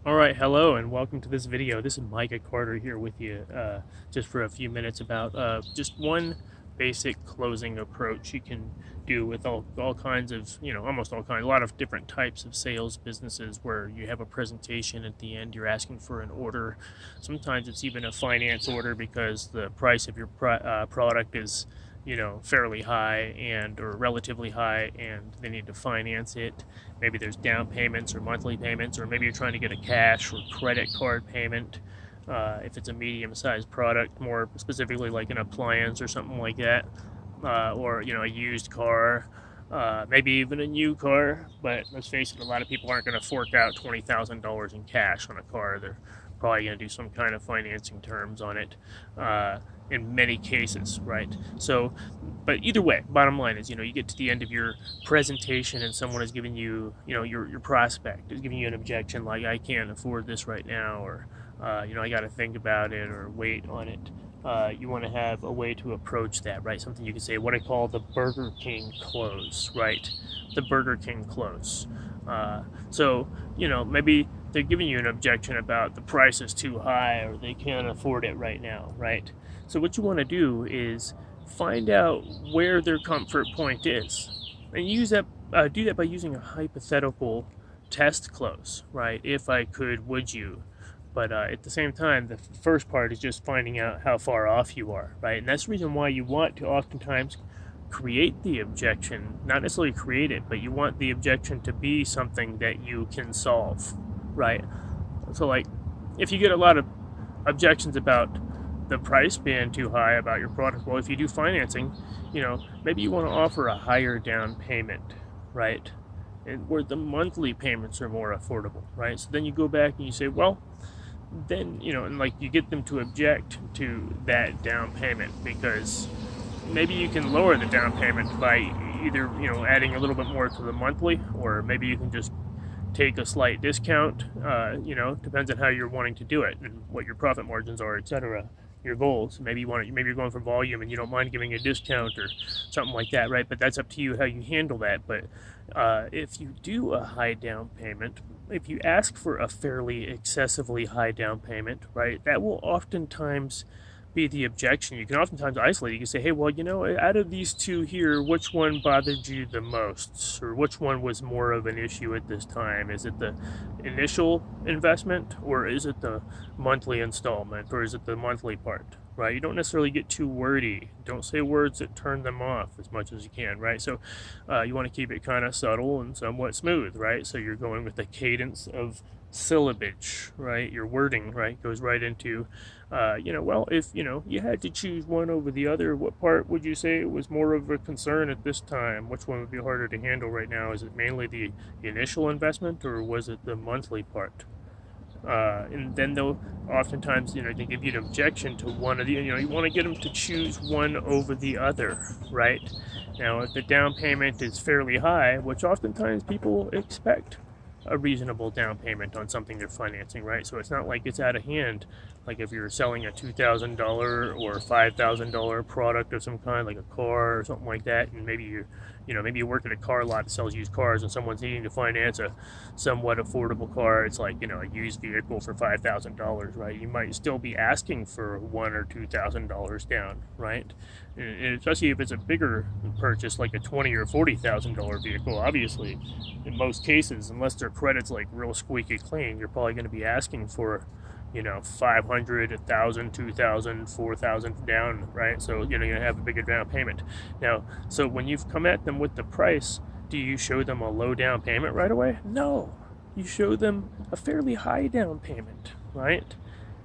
All right, hello and welcome to this video. This is Micah Carter here with you just for a few minutes about just one basic closing approach you can do with all kinds of, almost all kinds, a lot of different types of sales businesses where you have a presentation at the end, you're asking for an order. Sometimes it's even a finance order because the price of your product is fairly high and or relatively high and they need to finance it. Maybe there's down payments or monthly payments, or maybe you're trying to get a cash or credit card payment. If it's a medium-sized product, more specifically like an appliance or something like that, or a used car, maybe even a new car. But let's face it, a lot of people aren't going to fork out $20,000 in cash on a car. They're probably going to do some kind of financing terms on it. In many cases, right? So, but either way, bottom line is, you get to the end of your presentation and someone is giving you, your prospect is giving you an objection like, I can't afford this right now, or, I got to think about it or wait on it. You want to have a way to approach that, right? Something you can say, what I call the Burger King close, right? The Burger King close. So, maybe they're giving you an objection about the price is too high or they can't afford it right now, right? So what you want to do is find out where their comfort point is, and use that. Do that by using a hypothetical test close, right? If I could, would you? But at the same time, the first part is just finding out how far off you are, right? And that's the reason why you want to oftentimes create the objection, not necessarily create it, but you want the objection to be something that you can solve, right? So like, if you get a lot of objections about the price being too high about your product, well, if you do financing, maybe you want to offer a higher down payment, right? And where the monthly payments are more affordable, right? So then you go back and you say, well, then, and like you get them to object to that down payment because maybe you can lower the down payment by either, adding a little bit more to the monthly, or maybe you can just take a slight discount, depends on how you're wanting to do it and what your profit margins are, etc. Your goals. Maybe you're going for volume and you don't mind giving a discount or something like that, right? But that's up to you how you handle that. But if you do a high down payment, if you ask for a fairly excessively high down payment, right, that will oftentimes be the objection. You can oftentimes isolate. You can say, hey, well, out of these two here, which one bothered you the most, or which one was more of an issue at this time? Is it the initial investment, or is it the monthly installment, or is it the monthly part, right? You don't necessarily get too wordy. Don't say words that turn them off as much as you can, right? So you want to keep it kind of subtle and somewhat smooth, right? So you're going with the cadence of syllabage, right? Your wording, right, goes right into, well, if, you had to choose one over the other, what part would you say was more of a concern at this time? Which one would be harder to handle right now? Is it mainly the initial investment, or was it the monthly part? And then they'll oftentimes, they give you an objection to one of the, you want to get them to choose one over the other, right? Now, if the down payment is fairly high, which oftentimes people expect a reasonable down payment on something they're financing, right? So it's not like it's out of hand. Like if you're selling a $2,000 or $5,000 product of some kind, like a car or something like that, and maybe maybe you work at a car lot that sells used cars, and someone's needing to finance a somewhat affordable car. It's like a used vehicle for $5,000, right? You might still be asking for $1,000 or $2,000 down, right? And especially if it's a bigger purchase, like a $20,000 or $40,000 vehicle. Obviously, in most cases, unless their credit's like real squeaky clean, you're probably going to be asking for 500, 1,000, 2,000, 4,000 down, right? So, you're going to have a bigger down payment. Now, so when you've come at them with the price, do you show them a low down payment right away? No. You show them a fairly high down payment, right?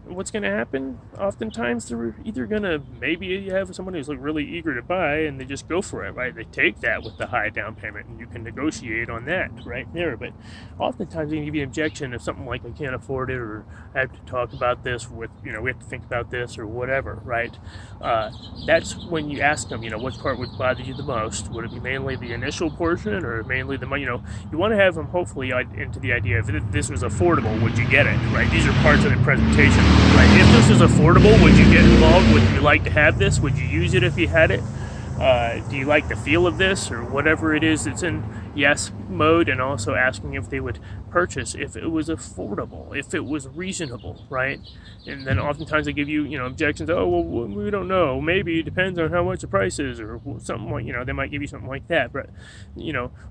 And what's going to happen? Oftentimes they're either going to, maybe you have someone who's like really eager to buy and they just go for it, right? They take that with the high down payment and you can negotiate on that right there. But oftentimes they can give you an objection of something like, I can't afford it, or I have to talk about this with, we have to think about this or whatever, right? That's when you ask them, what part would bother you the most? Would it be mainly the initial portion or mainly the money? You want to have them hopefully into the idea of, if this was affordable, would you get it, right? These are parts of the presentation. Right. If this is affordable, would you get involved? Would you like to have this? Would you use it if you had it? Do you like the feel of this, or whatever it is that's in yes mode, and also asking if they would purchase, if it was affordable, if it was reasonable, right? And then oftentimes they give you, objections. Oh, well, we don't know. Maybe it depends on how much the price is, or something like, they might give you something like that. But,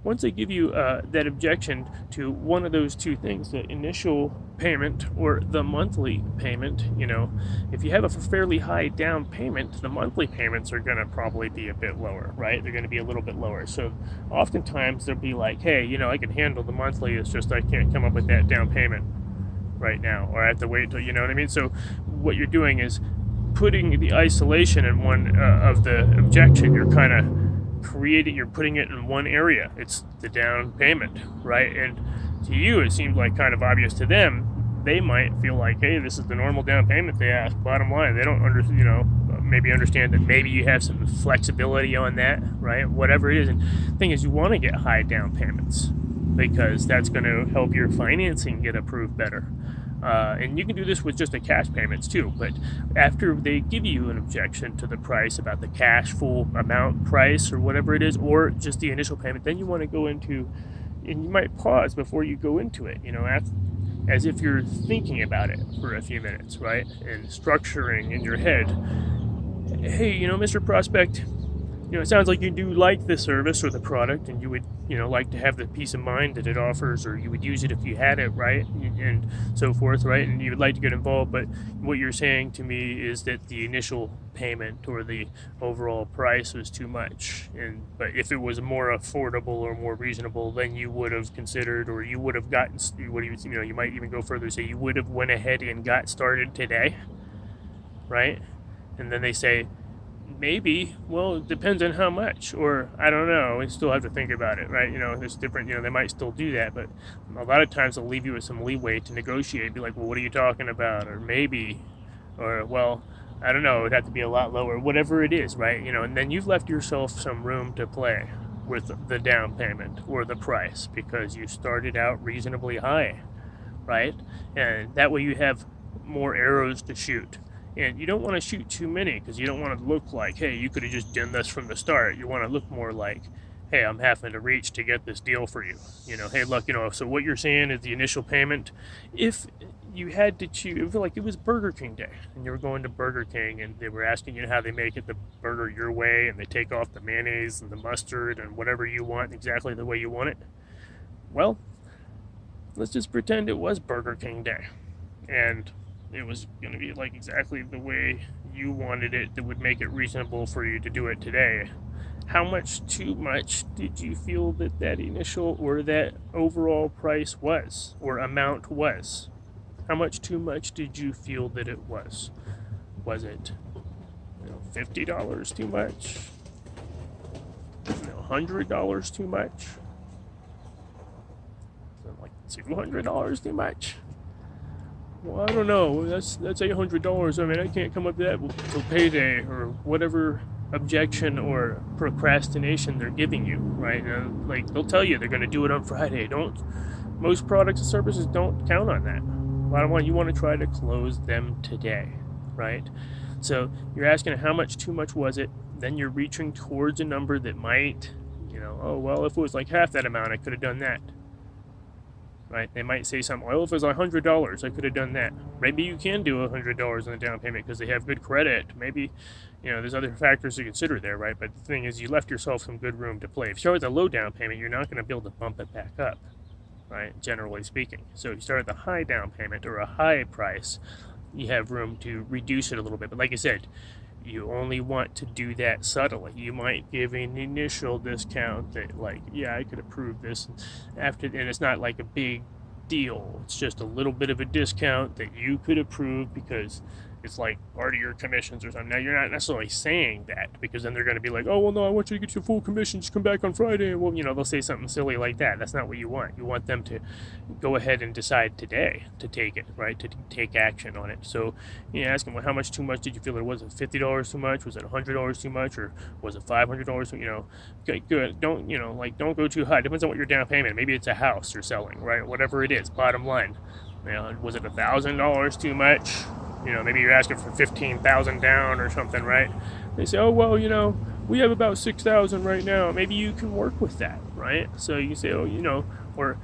once they give you that objection to one of those two things, the initial payment or the monthly payment, if you have a fairly high down payment, the monthly payments are going to probably be a bit lower, right? They're going to be a little bit lower. So oftentimes they'll be like, hey, I can handle the monthly. It's just I can't come up with that down payment right now, or I have to wait till, you know what I mean? So what you're doing is putting the isolation in one of the objection. You're kind of you're putting it in one area. It's the down payment, right? And to you, it seems like kind of obvious. To them, they might feel like, hey, this is the normal down payment they ask. Bottom line, they don't maybe understand that maybe you have some flexibility on that, right? Whatever it is. And the thing is, you want to get high down payments because that's going to help your financing get approved better. And you can do this with just the cash payments too, but after they give you an objection to the price about the cash full amount price or whatever it is, or just the initial payment, then you want to go into, and you might pause before you go into it, as if you're thinking about it for a few minutes, right? And structuring in your head, hey, Mr. Prospect, it sounds like you do like the service or the product, and you would, like to have the peace of mind that it offers, or you would use it if you had it, right? And so forth, right? And you would like to get involved, but what you're saying to me is that the initial payment or the overall price was too much. But if it was more affordable or more reasonable, then you would have considered, or you would have gotten, you might even go further, say you would have went ahead and got started today, right? And then they say, maybe, well, it depends on how much, or I don't know, we still have to think about it, right? It's different, they might still do that, but a lot of times they'll leave you with some leeway to negotiate, be like, well, what are you talking about? Or maybe, or, well, I don't know, it'd have to be a lot lower, whatever it is, right? And then you've left yourself some room to play with the down payment or the price because you started out reasonably high, right? And that way you have more arrows to shoot. And you don't want to shoot too many because you don't want to look like, hey, you could have just done this from the start. You want to look more like, hey, I'm having to reach to get this deal for you. Hey, look, so what you're saying is the initial payment. If you had to choose, like it was Burger King Day and you were going to Burger King and they were asking you how they make it the burger your way, and they take off the mayonnaise and the mustard and whatever you want exactly the way you want it. Well, let's just pretend it was Burger King Day. And it was going to be like exactly the way you wanted it that would make it reasonable for you to do it today. How much too much did you feel that initial or that overall price was, or amount was? How much too much did you feel that it was? Was it $50 too much? $100 too much? Like $200 too much? Well, I don't know. That's $800. I mean, I can't come up with that until payday, or whatever objection or procrastination they're giving you, right? Like they'll tell you they're going to do it on Friday. Most products and services don't count on that. Bottom line, you want to try to close them today, right? So you're asking how much too much was it? Then you're reaching towards a number that might, oh well, if it was like half that amount, I could have done that. Right? They might say something, well, if it was $100, I could have done that. Maybe you can do $100 in the down payment because they have good credit. Maybe, there's other factors to consider there, right? But the thing is, you left yourself some good room to play. If you start with a low down payment, you're not going to be able to bump it back up, right? Generally speaking. So if you start with a high down payment or a high price, you have room to reduce it a little bit. But like I said, you only want to do that subtly. You might give an initial discount that, like, yeah, I could approve this and it's not like a big deal. It's just a little bit of a discount that you could approve because it's like part of your commissions or something. Now, you're not necessarily saying that because then they're going to be like, oh, well, no, I want you to get your full commission. Just come back on Friday. Well, they'll say something silly like that. That's not what you want. You want them to go ahead and decide today to take it, right, to take action on it. So you ask them, well, how much too much did you feel it was? Was it $50 too much? Was it $100 too much? Or was it $500? Okay, good. Don't go too high. Depends on what your down payment. Maybe it's a house you're selling, right? Whatever it is, bottom line. Was it $1,000 too much? Maybe you're asking for $15,000 down or something, right? They say, oh, well, we have about 6,000 right now. Maybe you can work with that, right? So you say, or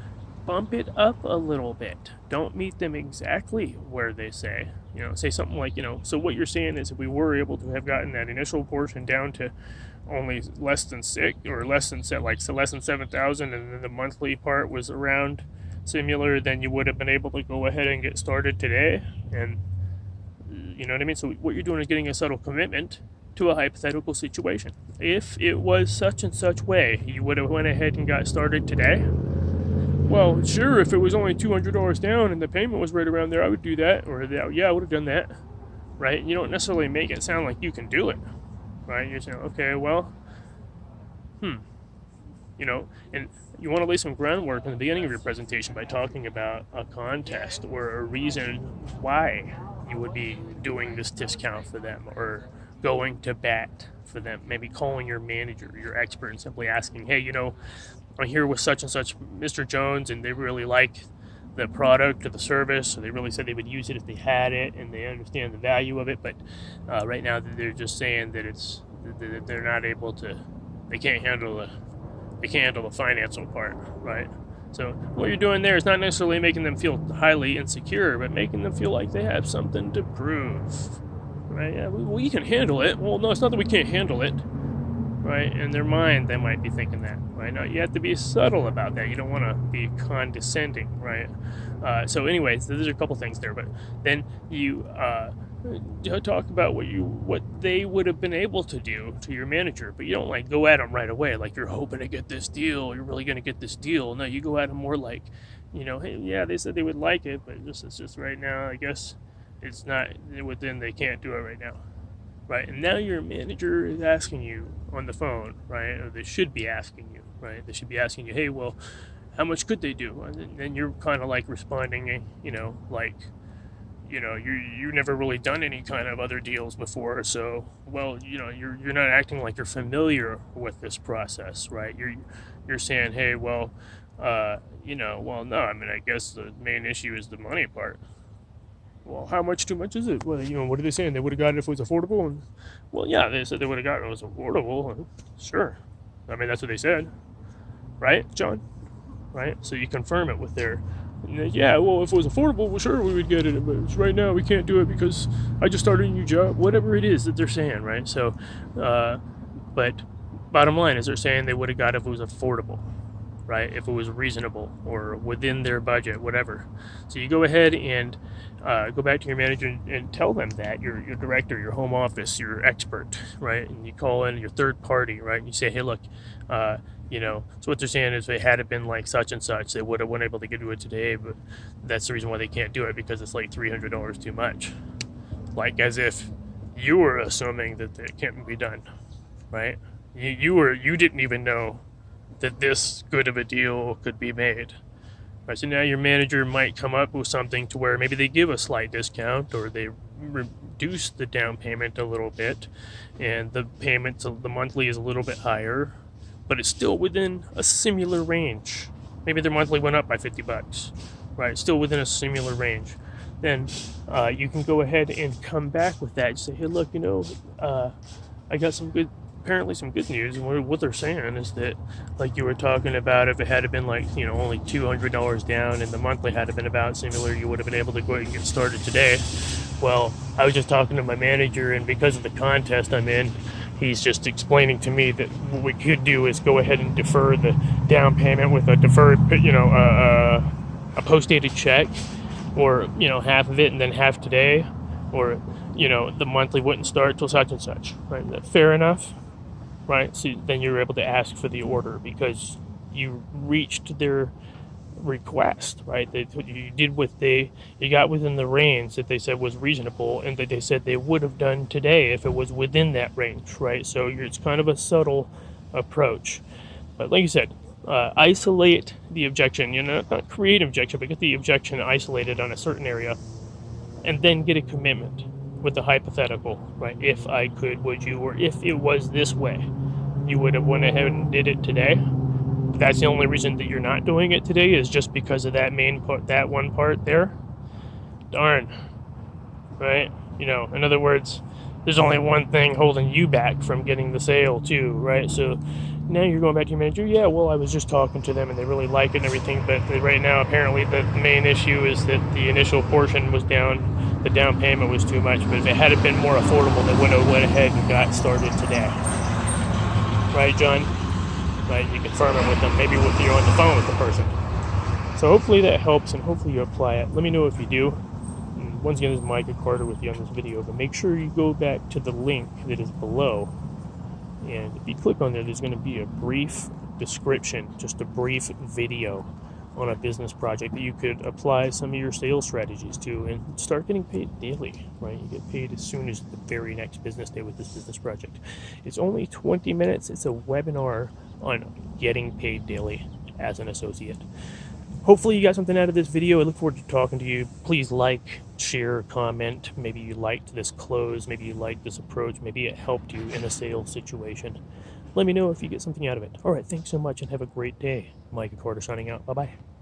bump it up a little bit. Don't meet them exactly where they say. Say something like, so what you're saying is if we were able to have gotten that initial portion down to only less than 7,000, and then the monthly part was around similar, then you would have been able to go ahead and get started today. And you know what I mean? So what you're doing is getting a subtle commitment to a hypothetical situation. If it was such and such way, you would have went ahead and got started today. Well, sure, if it was only $200 down and the payment was right around there, I would do that. Or, yeah, I would have done that, right? You don't necessarily make it sound like you can do it, right? You're saying, okay, well, and you want to lay some groundwork in the beginning of your presentation by talking about a contest or a reason why you would be doing this discount for them, or going to bat for them. Maybe calling your manager, your expert, and simply asking, hey, I'm here with such and such Mr. Jones, and they really like the product or the service, or they really said they would use it if they had it, and they understand the value of it, but right now they're just saying that they're not able to, they can't handle the financial part, right? So what you're doing there is not necessarily making them feel highly insecure, but making them feel like they have something to prove, right? Yeah, we can handle it. Well, no, it's not that we can't handle it, right? In their mind, they might be thinking that, right? Now, you have to be subtle about that. You don't want to be condescending, right? So anyways, there's a couple things there, but then you talk about what they would have been able to do to your manager, but you don't go at them right away like you're hoping to get this deal, you're really going to get this deal. No, you go at them more like, hey, yeah, they said they would like it, but it's just right now, I guess it's not within, they can't do it right now, right? And now your manager is asking you on the phone, right? Or they should be asking you, right? They should be asking you, hey, well, how much could they do? And then you're kind of responding, you never really done any kind of other deals before, so, well, you're not acting like you're familiar with this process, right? You're saying, hey, well, well, no, I guess the main issue is the money part. Well, how much too much is it? Well, what are they saying? They would have got it if it was affordable? And, well, yeah, they said they would have got it if it was affordable. Sure. That's what they said, right, John? Right? So you confirm it with their, yeah, well, if it was affordable, well, sure, we would get it, but right now we can't do it because I just started a new job, whatever it is that they're saying, right? So, but bottom line is they're saying they would have got it if it was affordable, right? If it was reasonable or within their budget, whatever. So you go ahead and go back to your manager and tell them that, your director, your home office, your expert, right? And you call in your third party, right? And you say, hey, look, so what they're saying is they had it been such and such, they would have been able to do it today, but that's the reason why they can't do it, because it's $300 too much. As if you were assuming that it can't be done, right? You didn't even know that this good of a deal could be made. Right, so now your manager might come up with something to where maybe they give a slight discount, or they reduce the down payment a little bit, and the monthly is a little bit higher, but it's still within a similar range. Maybe their monthly went up by $50, right? Still within a similar range. Then you can go ahead and come back with that. You say, hey, look, I got apparently some good news. And what they're saying is that, you were talking about, if it had been only $200 down and the monthly had been about similar, you would have been able to go ahead and get started today. Well, I was just talking to my manager, and because of the contest I'm in, he's just explaining to me that what we could do is go ahead and defer the down payment with a deferred, a post-dated check, or, half of it and then half today, or, the monthly wouldn't start till such and such, right? Is that fair enough? Right? So then you're able to ask for the order because you reached their request, right? You did what you got within the range that they said was reasonable, and that they said they would have done today if it was within that range, right? So it's kind of a subtle approach, but like you said, isolate the objection. Not create an objection, but get the objection isolated on a certain area, and then get a commitment with the hypothetical, right? If I could, would you? Or if it was this way, you would have went ahead and did it today. That's the only reason that you're not doing it today, is just because of that main part, that one part there. Darn, right? In other words, there's only one thing holding you back from getting the sale too, right? So now you're going back to your manager. Yeah, well, I was just talking to them and they really like it and everything, but right now apparently the main issue is that the initial portion was down, the down payment was too much. But if it had been more affordable, they would have went ahead and got started today, right, John? Right? You confirm it with them, maybe with you on the phone with the person. So hopefully that helps, and hopefully you apply it. Let me know if you do. And once again, this is Micah Carter with you on this video, but make sure you go back to the link that is below. And if you click on there, there's going to be a brief description, just a brief video on a business project that you could apply some of your sales strategies to and start getting paid daily, right? You get paid as soon as the very next business day with this business project. It's only 20 minutes. It's a webinar on getting paid daily as an associate. Hopefully you got something out of this video. I look forward to talking to you. Please like, share, comment. Maybe you liked this close. Maybe you liked this approach. Maybe it helped you in a sales situation. Let me know if you get something out of it. All right, thanks so much and have a great day. Micah Carter signing out. Bye-bye.